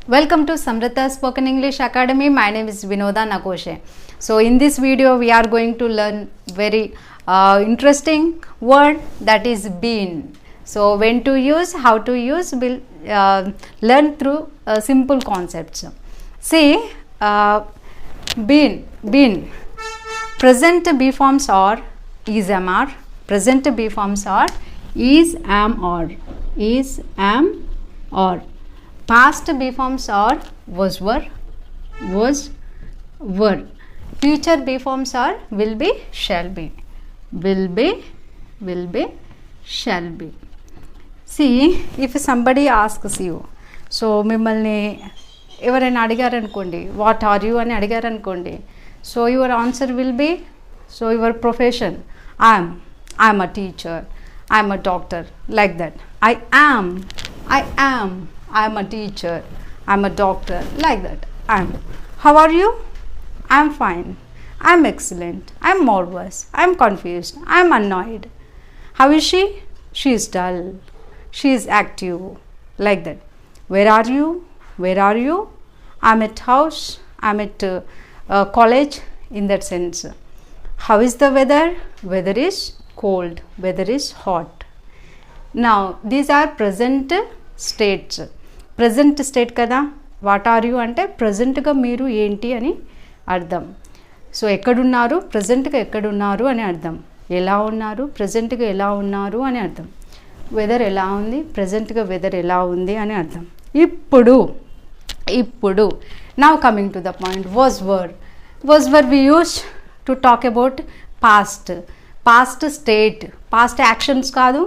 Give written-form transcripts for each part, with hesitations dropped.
Welcome to Samrita Spoken English Academy. My name is Vinoda Nagoshe. So in this video we are going to learn very interesting word, that is been. So when to use, how to use, we'll learn through simple concepts. See, been. Present B forms are is, am, are. Present B forms are is, am, or. Past B forms are was, were. Future B forms are will be, shall be. Shall be. See, if somebody asks you, so మిమ్మల్ని ఎవరైనా అడిగారనుకోండి, what are you అని అడిగారనుకోండి, so your answer will be, so your profession, I'm a teacher, I'm a doctor, like that. I am a teacher, I'm a doctor, like that. How are you? I'm fine, I'm excellent, I'm marvelous, I'm confused, I'm annoyed. How is she? She is dull, she is active, like that. Where are you? I'm at house, I'm at college, in that sense. How is the weather? Weather is cold, weather is hot. Now these are present states. Present state కదా. What are you అంటే ప్రజెంట్గా మీరు ఏంటి అని అర్థం. So ఎక్కడున్నారు, ప్రజెంట్గా ఎక్కడున్నారు అని అర్థం. ఎలా ఉన్నారు, ప్రజెంట్గా ఎలా ఉన్నారు అని అర్థం. వెదర్ ఎలా ఉంది, ప్రజెంట్గా వెదర్ ఎలా ఉంది అని అర్థం. ఇప్పుడు now coming to the point, was were we use to talk about past state. Past actions కాదు,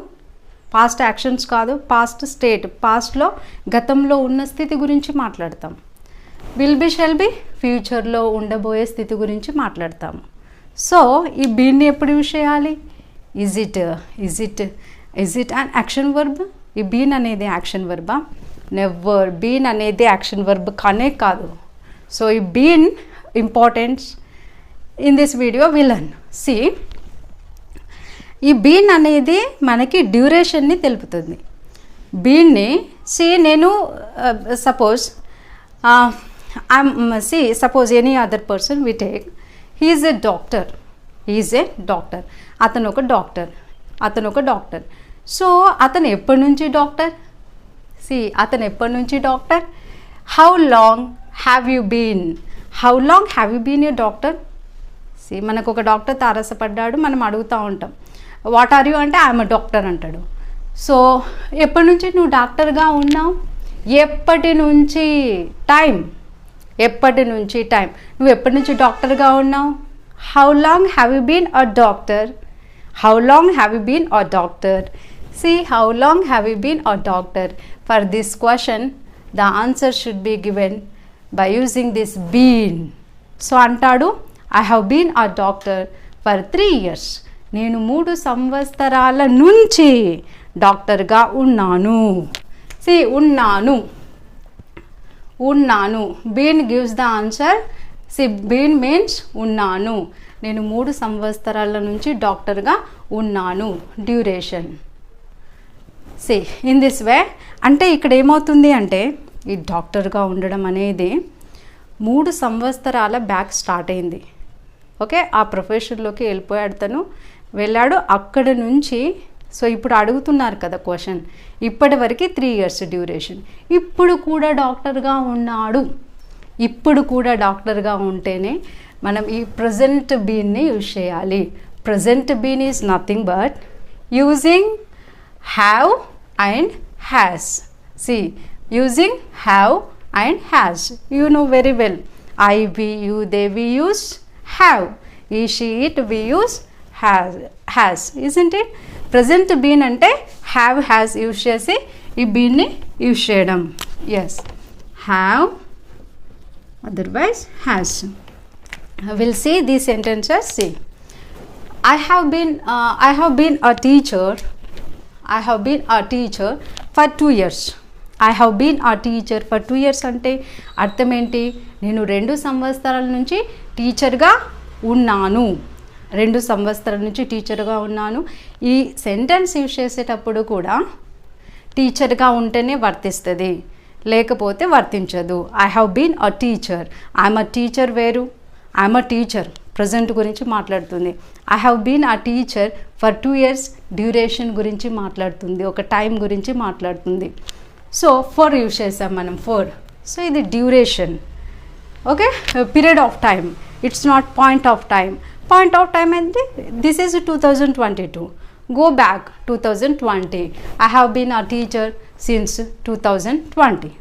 పాస్ట్ స్టేట్. పాస్ట్లో గతంలో ఉన్న స్థితి గురించి మాట్లాడతాం. విల్ బి, షెల్ బి ఫ్యూచర్లో ఉండబోయే స్థితి గురించి మాట్లాడతాము. సో ఈ బీన్ని ఎప్పుడు యూజ్ చేయాలి? Is it an action verb? ఈ బీన్ అనేది యాక్షన్ వర్బా? నెవర్. బీన్ అనేది యాక్షన్ వర్బ్ కానే కాదు. సో ఈ been importance in this video we learn. See, ఈ బీన్ అనేది మనకి డ్యూరేషన్ని తెలుపుతుంది. బీన్ని నేను suppose suppose any other person we take, he is a doctor. అతను ఒక డాక్టర్. సో అతను ఎప్పటి నుంచి డాక్టర్? How long have you been a doctor? మనకు ఒక డాక్టర్ తారసపడ్డాడు, మనం అడుగుతూ ఉంటాం, వాట్ ఆర్ యూ అంటే ఐఎమ్ అ డాక్టర్ అంటాడు. సో ఎప్పటి నుంచి నువ్వు డాక్టర్గా ఉన్నావు? ఎప్పటి నుంచి టైం. నువ్వు ఎప్పటి నుంచి డాక్టర్గా ఉన్నావు? How long have you been a doctor? See, how long have you been a doctor? For this question, the answer should be given by using this been. So అంటాడు, I have been a doctor for 3 years. నేను 3 సంవత్సరాల నుంచి డాక్టర్గా ఉన్నాను. ఉన్నాను. Been gives the answer. Been means ఉన్నాను. నేను 3 సంవత్సరాల నుంచి డాక్టర్గా ఉన్నాను. డ్యూరేషన్. ఇన్ దిస్ వే, అంటే ఇక్కడ ఏమవుతుంది అంటే ఈ డాక్టర్గా ఉండడం అనేది 3 సంవత్సరాల బ్యాక్ స్టార్ట్ అయింది. ఓకే, ఆ ప్రొఫెషన్లోకి వెళ్ళాడు. అక్కడ నుంచి, సో ఇప్పుడు అడుగుతున్నారు కదా క్వశ్చన్, ఇప్పటి వరకు 3 years డ్యూరేషన్. ఇప్పుడు కూడా డాక్టర్గా ఉంటేనే మనం ఈ ప్రజెంట్ బీన్ని యూజ్ చేయాలి. Present been is nothing but using have and has. Using have and has. You know very well, I, we, you, they, we use have. He, she, it, we use has, isn't it? Present been అంటే have, has use చేసి ఈ బీన్ని use చేయడం. Yes, have, otherwise has. We'll see these sentences. See, I have been a teacher for 2 years. I have been a teacher for 2 years అంటే అర్థం ఏంటి? నేను 2 సంవత్సరాల నుంచి టీచర్గా ఉన్నాను. 2 సంవత్సరాల నుంచి టీచర్గా ఉన్నాను. ఈ సెంటెన్స్ యూజ్ చేసేటప్పుడు కూడా టీచర్గా ఉంటేనే వర్తిస్తుంది. లేకపోతే వర్తించదు. I have been a teacher, I'm a teacher వేరు, ఐఎమ్ అ టీచర్ ప్రజెంట్ గురించి మాట్లాడుతుంది. I have been a teacher for 2 years duration గురించి మాట్లాడుతుంది, ఒక టైం గురించి మాట్లాడుతుంది. సో 4 యూజ్ చేసాం మనం, 4. సో ఇది duration, okay, period of time. It's not point of time. Point of time అంటే this is 2022. Go back 2020. I have been a teacher since 2020.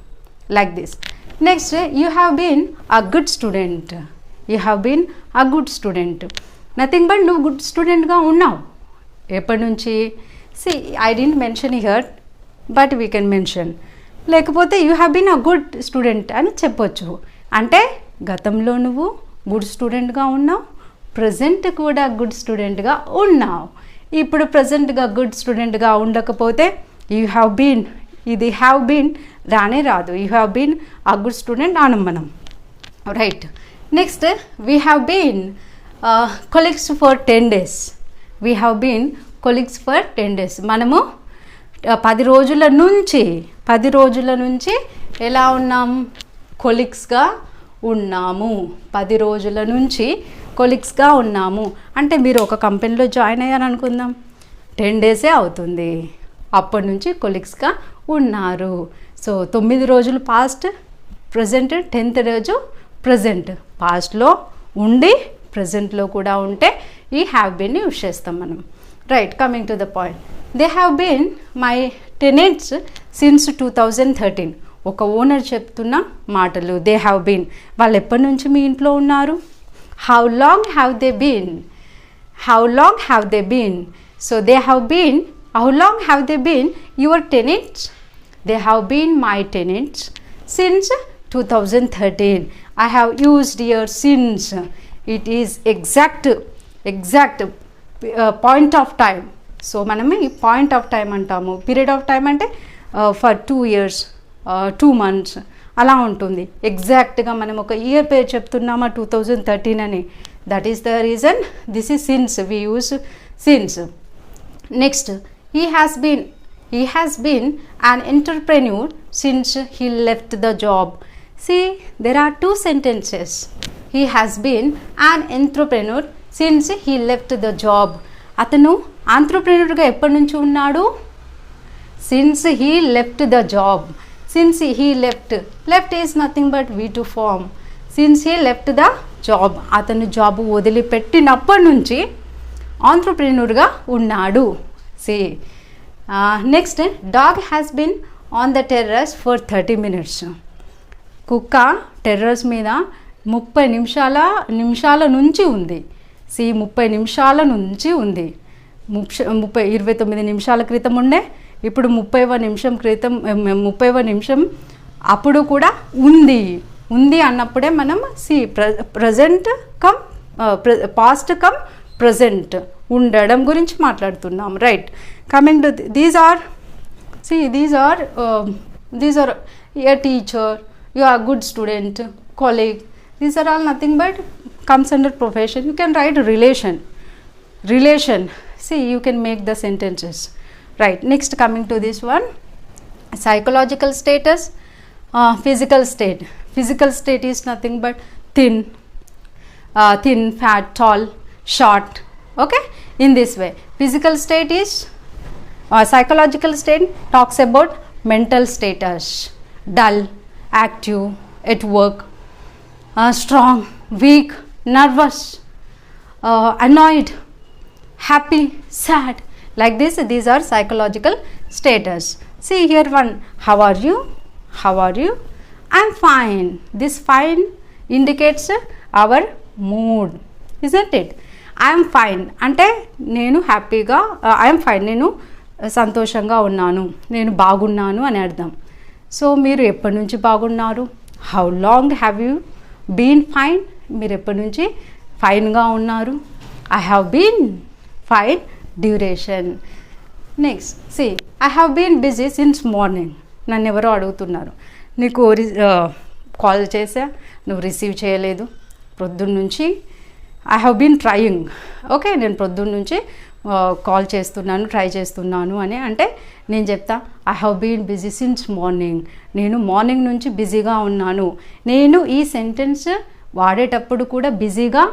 Like this. Next, you have been a good student. You have been a good student. Nothing but నువ్వు good స్టూడెంట్గా ఉన్నావు. ఎప్పటి నుంచి? See, I didn't mention here, but we can mention. లేకపోతే you have been a good student అని చెప్పొచ్చు. అంటే గతంలో నువ్వు గుడ్ స్టూడెంట్గా ఉన్నావు, ప్రజెంట్ కూడా గుడ్ స్టూడెంట్గా ఉన్నావు. ఇప్పుడు ప్రజెంట్గా గుడ్ స్టూడెంట్గా ఉండకపోతే యూ హ్యావ్ బీన్, ఇది హ్యావ్ బీన్ రానే రాదు. You have been a good student అనం మనం, right. Next, we have been colleagues for 10 days. We have been colleagues for 10 days. మనము 10 రోజుల నుంచి ఎలా ఉన్నాం? కొలీగ్స్గా ఉన్నాము. 10 రోజుల నుంచి కొలీగ్స్గా ఉన్నాము. అంటే మీరు ఒక కంపెనీలో జాయిన్ అయ్యారు అనుకుందాం, 10 days అవుతుంది, అప్పటి నుంచి కొలీగ్స్గా ఉన్నారు. సో 9 రోజులు పాస్ట్, ప్రజెంట్, 10th రోజు ప్రజెంట్. పాస్ట్లో ఉండి ప్రజెంట్లో కూడా ఉంటే ఈ హ్యావ్ బీన్ని యూజ్ చేస్తాం మనం, right. Coming to the point, they have been my tenants since 2013. ఒక ఓనర్ చెప్తున్న మాటలు. దే హ్యావ్ బీన్, వాళ్ళు ఎప్పటి నుంచి మీ ఇంట్లో ఉన్నారు? How long have they been? How long have they been? So they have been, how long have they been your tenants? They have been my tenants since 2013. I have used here since. It is exact point of time. So మనమే point of time అంటాము. Period of time అంటే for 2 years, 2 months అలా ఉంటుంది. ఎగ్జాక్ట్గా మనం ఒక year పేరు చెప్తున్నామా 2013 అని, that is the reason this is since, we use since. Next, he has been an entrepreneur since he left the job. See, there are 2 sentences. He has been an entrepreneur since he left the job. అతను ఆంట్రప్రెన్యూర్గా ఎప్పటి నుంచి ఉన్నాడు? Since he left the job. Since he left is nothing but V2 form. Since he left the job, అతను job వదిలిపెట్టినప్పటి నుంచి ఆంట్రప్రెన్యూర్గా ఉన్నాడు. See next, dog has been on the terrace for 30 minutes. కుక్క టెర్రస్ మీద 30 నిమిషాల నుంచి ఉంది. సి 30 నిమిషాల నుంచి ఉంది. 29 నిమిషాల క్రితం ఉండే, ఇప్పుడు 30వ నిమిషం అప్పుడు కూడా ఉంది అన్నప్పుడే మనం present cum past cum present ఉండడం గురించి మాట్లాడుతున్నాం, right. Coming to these are a teacher, you are good student, colleague. These are all nothing but comes under profession. You can write relation. See, you can make the sentences. Right. Next, coming to this one, psychological status, physical state. Physical state is nothing but thin, fat, tall, short. Okay. In this way, physical state is psychological state talks about mental status: dull, active, at work, strong, weak, nervous, annoyed, happy, sad. Like this, these are psychological status. See here one, how are you? I'm fine. This fine indicates our mood, isn't it? I'm fine అంటే నేను హ్యాపీగా, I'm fine, నేను సంతోషంగా ఉన్నాను, నేను బాగున్నాను అని అర్థం. సో మీరు ఎప్పటి నుంచి బాగున్నారు? How long have you been fine? మీరు ఎప్పటి నుంచి ఫైన్గా ఉన్నారు? I have been fine, duration. Next, see I have been busy since morning. నన్ను ఎవరో అడుగుతున్నారు, నీకు కాల్ చేసా, నువ్వు రిసీవ్ చేయలేదు, ప్రొద్దున్న నుంచి I have been trying. Okay, నేను పొద్దున్న నుంచి కాల్ చేస్తున్నాను, ట్రై చేస్తున్నాను అని అంటే నేను చెప్తా I have been busy since morning. నేను మార్నింగ్ నుంచి బిజీగా ఉన్నాను. నేను ఈ సెంటెన్స్ వాడేటప్పుడు కూడా బిజీగా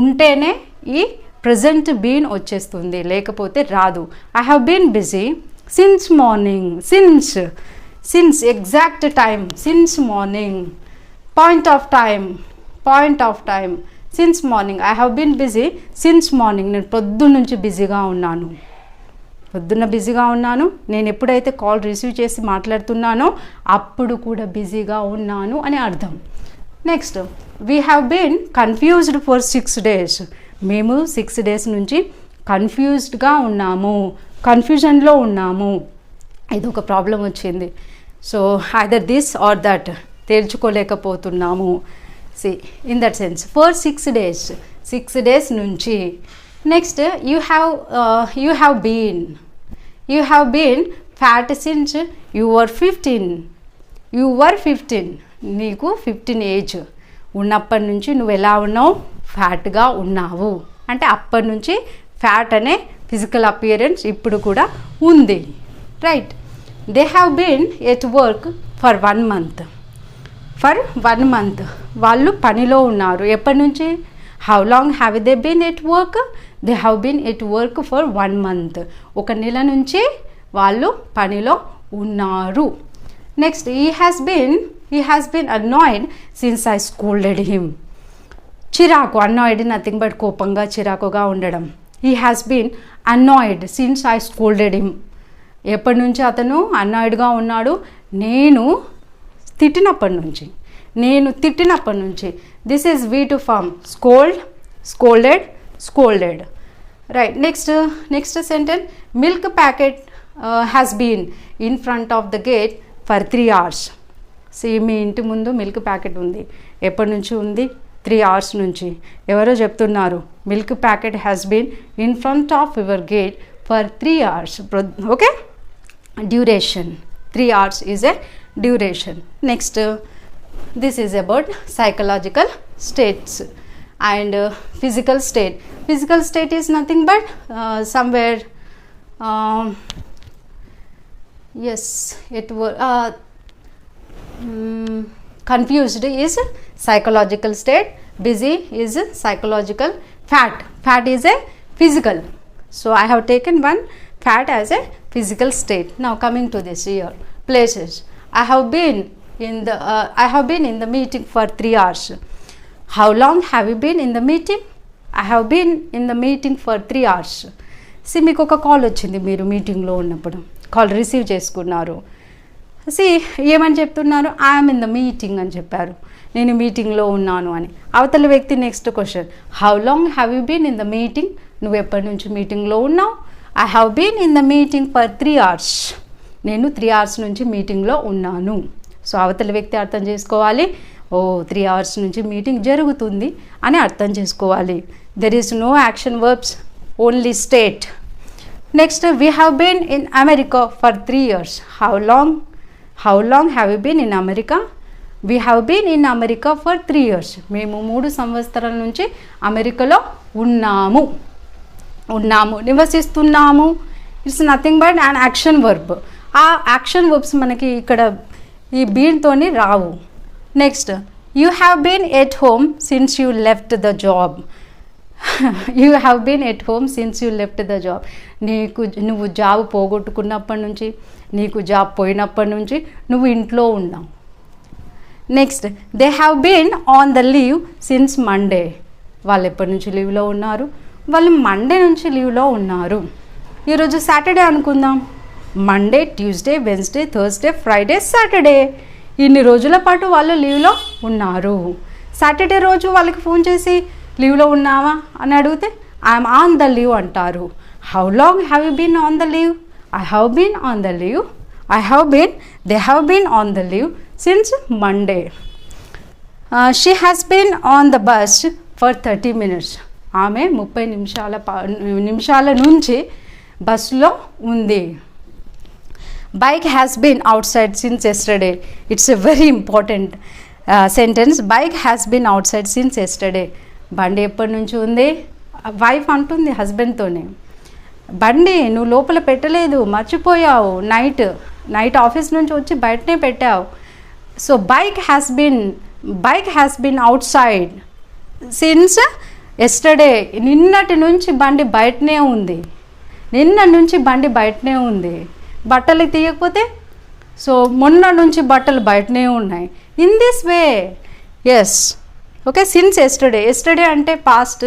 ఉంటేనే ఈ ప్రజెంట్ బీన్ వచ్చేస్తుంది, లేకపోతే రాదు. I have been busy since morning. Since exact time, since morning. Point of time since morning. I have been busy since morning. నేను పొద్దున్న నుంచి బిజీగా ఉన్నాను. నేను ఎప్పుడైతే కాల్ రిసీవ్ చేసి మాట్లాడుతున్నానో అప్పుడు కూడా బిజీగా ఉన్నాను అని అర్థం. Next, we have been confused for 6 days. మేము 6 days నుంచి కన్ఫ్యూజ్డ్గా ఉన్నాము, కన్ఫ్యూజన్లో ఉన్నాము. ఇది ఒక ప్రాబ్లం వచ్చింది. So either this or that, తేల్చుకోలేకపోతున్నాము. See in that sense for 6 days, 6 days నుంచి. Next, you have been fat since you were 15. నీకు 15 ఏజ్ ఉన్నప్పటి నుంచి నువ్వు ఎలా ఉన్నావు? ఫ్యాట్గా ఉన్నావు. అంటే అప్పటి నుంచి ఫ్యాట్ అనే ఫిజికల్ అపియరెన్స్ ఇప్పుడు కూడా ఉంది. Right. They have been at work for 1 month. వాళ్ళు పనిలో ఉన్నారు. ఎప్పటి నుంచి? How long have they been at work? They have been at work for 1 month. 1 నెల నుంచి వాళ్ళు పనిలో ఉన్నారు. Next, he has been annoyed since I scolded him. చిరాకు, annoyed నథింగ్ బట్ కోపంగా, చిరాకుగా ఉండడం. he has been annoyed since I scolded him. ఎప్పటి నుంచి అతను అన్నాయిడ్గా ఉన్నాడు? నేను తిట్టినప్పటి నుంచి. This is V two form scolded. Right. Next sentence, milk packet has been in front of the gate for 3 hours. మీ ఇంటి ముందు మిల్క్ ప్యాకెట్ ఉంది. ఎప్పటి నుంచి ఉంది? 3 hours నుంచి. ఎవరో చెప్తున్నారు milk packet has been in front of your gate for 3 hours. Okay, duration. 3 hours is a duration. Next, this is about psychological states and physical state. Physical state is nothing but somewhere confused is psychological state, busy is psychological, fat is a physical. So I have taken one fat as a physical state. Now coming to this here, places. I have been in the meeting for 3 hours. How long have you been in the meeting? I have been in the meeting for 3 hours. మీకు ఒక call వచ్చింది, మీరు మీటింగ్లో ఉన్నప్పుడు call receive చేసుకున్నారు. ఏమని చెప్తున్నారు? I'm in the meeting అని చెప్పారు. నేను మీటింగ్లో ఉన్నాను అని. అవతల వ్యక్తి next question, how long have you been in the meeting? నువ్వు ఎప్పటి నుంచి మీటింగ్లో ఉన్నావు? I have been in the meeting for 3 hours. నేను 3 hours నుంచి మీటింగ్లో ఉన్నాను. సో అవతల వ్యక్తి అర్థం చేసుకోవాలి, 3 hours నుంచి మీటింగ్ జరుగుతుంది అని అర్థం చేసుకోవాలి. There is no action verbs, only state. Next, we have been in America for 3 years. How long have you been in America? We have been in America for 3 years. మేము 3 సంవత్సరాల నుంచి అమెరికాలో ఉన్నాము, నివసిస్తున్నాము. It's nothing but an action verb. ఆ action verbs మనకి ఇక్కడ ఈ బీన్తోని రావు. Next, you have been at home since you left the job. నువ్వు జాబ్ పోగొట్టుకున్నప్పటి నుంచి, నీకు జాబ్ పోయినప్పటి నుంచి నువ్వు ఇంట్లో ఉన్నావు. Next, they have been on the leave since Monday. వాళ్ళు ఎప్పటి నుంచి లీవ్లో ఉన్నారు? వాళ్ళు మండే నుంచి లీవ్లో ఉన్నారు. ఈరోజు సాటర్డే అనుకుందాం. Monday, Tuesday, Wednesday, Thursday, Friday, Saturday, ఇన్ని రోజుల పాటు వాళ్ళు లీవ్లో ఉన్నారు. సాటర్డే రోజు వాళ్ళకి ఫోన్ చేసి లీవ్లో ఉన్నావా అని అడిగితే ఐఎమ్ ఆన్ ద లీవ్ అంటారు. How long have you been on the leave? I have been on the leave. They have been on the leave since Monday. She has been on the bus for 30 minutes. ఆమె 30 నిమిషాల నుంచి బస్సులో ఉంది. Bike has been outside since yesterday. It's a very important sentence. Bike has been outside since yesterday. బండి ఎప్పటి నుంచి ఉంది? Wife అంటుంది హస్బెండ్తోనే, బండి నువ్వు లోపల పెట్టలేదు, మర్చిపోయావు, నైట్ ఆఫీస్ నుంచి వచ్చి బయటనే పెట్టావు. So bike has been outside since yesterday. నిన్నటి నుంచి బండి బయటనే ఉంది, బట్టలు తీయకపోతే సో మొన్న నుంచి బట్టలు బయటనే ఉన్నాయి. In this way, yes, okay. Since yesterday అంటే పాస్ట్,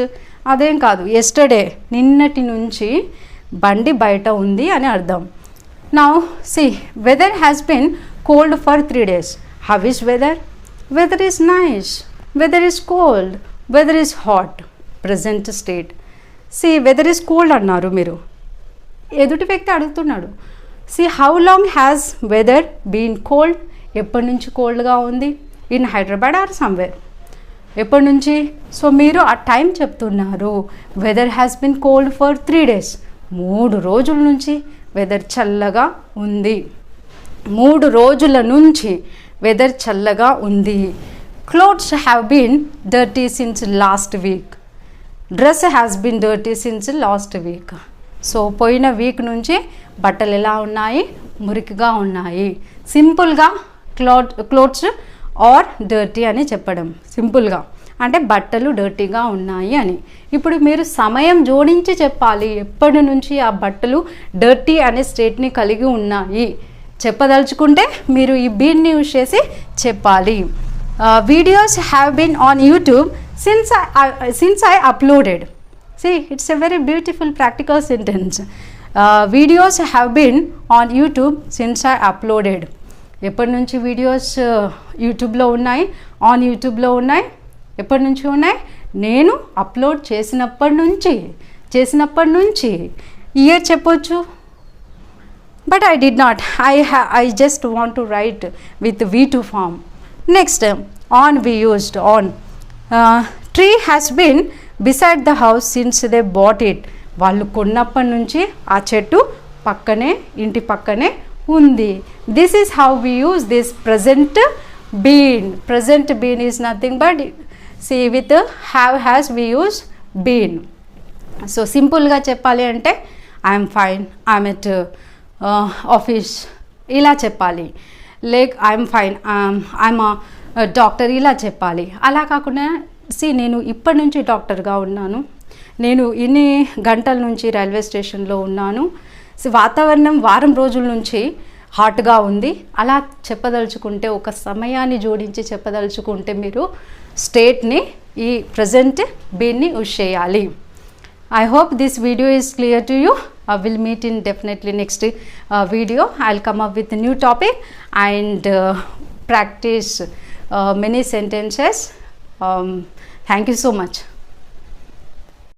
అదేం కాదు. నిన్నటి నుంచి బండి బయట ఉంది అని అర్థం. Now see, weather has been cold for 3 days. How is weather? Weather is nice, weather is cold, weather is hot. Present state. See, weather is cold అన్నారు మీరు, ఎదుటి వ్యక్తి అడుగుతున్నాడు. See, how long has weather been cold? ఎప్పటి నుంచి కోల్డ్గా ఉంది? In Hyderabad or somewhere. ఎప్పటి నుంచి? సో మీరు ఆ టైం చెప్తున్నారు. Weather has been cold for 3 days. 3 రోజుల నుంచి వెదర్ చల్లగా ఉంది. 3 రోజుల నుంచి వెదర్ చల్లగా ఉంది. Clothes have been dirty since last week. Dress has been dirty since last week. So పోయిన వీక్ నుంచి బట్టలు ఎలా ఉన్నాయి? మురికిగా ఉన్నాయి. సింపుల్గా క్లోత్స్ ఆర్ డర్టీ అని చెప్పడం, సింపుల్గా అంటే బట్టలు డర్టీగా ఉన్నాయి అని. ఇప్పుడు మీరు సమయం జోడించి చెప్పాలి, ఎప్పటి నుంచి ఆ బట్టలు డర్టీ అనే స్టేట్ని కలిగి ఉన్నాయి చెప్పదలుచుకుంటే మీరు ఈ బీన్ని యూజ్ చేసి చెప్పాలి. Videos have been on YouTube since I uploaded. See, it's a very beautiful practical sentence. Videos have been on YouTube since I uploaded. ఎప్పటి నుంచి వీడియోస్ యూట్యూబ్లో ఉన్నాయి, ఆన్ యూట్యూబ్లో ఉన్నాయి? ఎప్పటి నుంచి ఉన్నాయి? నేను అప్లోడ్ చేసినప్పటి నుంచి. ఇయర్ చెప్పొచ్చు, but I did not. I just want to write with V2 form. Next, on we used on. Tree has been beside the house since they bought it. వాళ్ళు కొన్నప్పటి నుంచి ఆ చెట్టు ఇంటి పక్కనే ఉంది. This is how we use this present been. Present been is nothing but see with have has we use been. So సింపుల్గా చెప్పాలి అంటే I'm fine, I'm at office ఇలా చెప్పాలి. ఐఎమ్ ఫైన్, ఐఎమ్ డాక్టర్ ఇలా చెప్పాలి. అలా కాకుండా నేను ఇప్పటి నుంచి డాక్టర్గా ఉన్నాను, నేను ఇన్ని గంటల నుంచి రైల్వే స్టేషన్లో ఉన్నాను, వాతావరణం వారం రోజుల నుంచి హాట్గా ఉంది అలా చెప్పదలుచుకుంటే, ఒక సమయాన్ని జోడించి చెప్పదలుచుకుంటే మీరు స్టేట్ని ఈ ప్రజెంట్ బీన్ని యూజ్ చేయాలి. I hope this video is clear to you. I will meet in definitely next video. I'll come up with a new topic and practice many sentences. Thank you so much.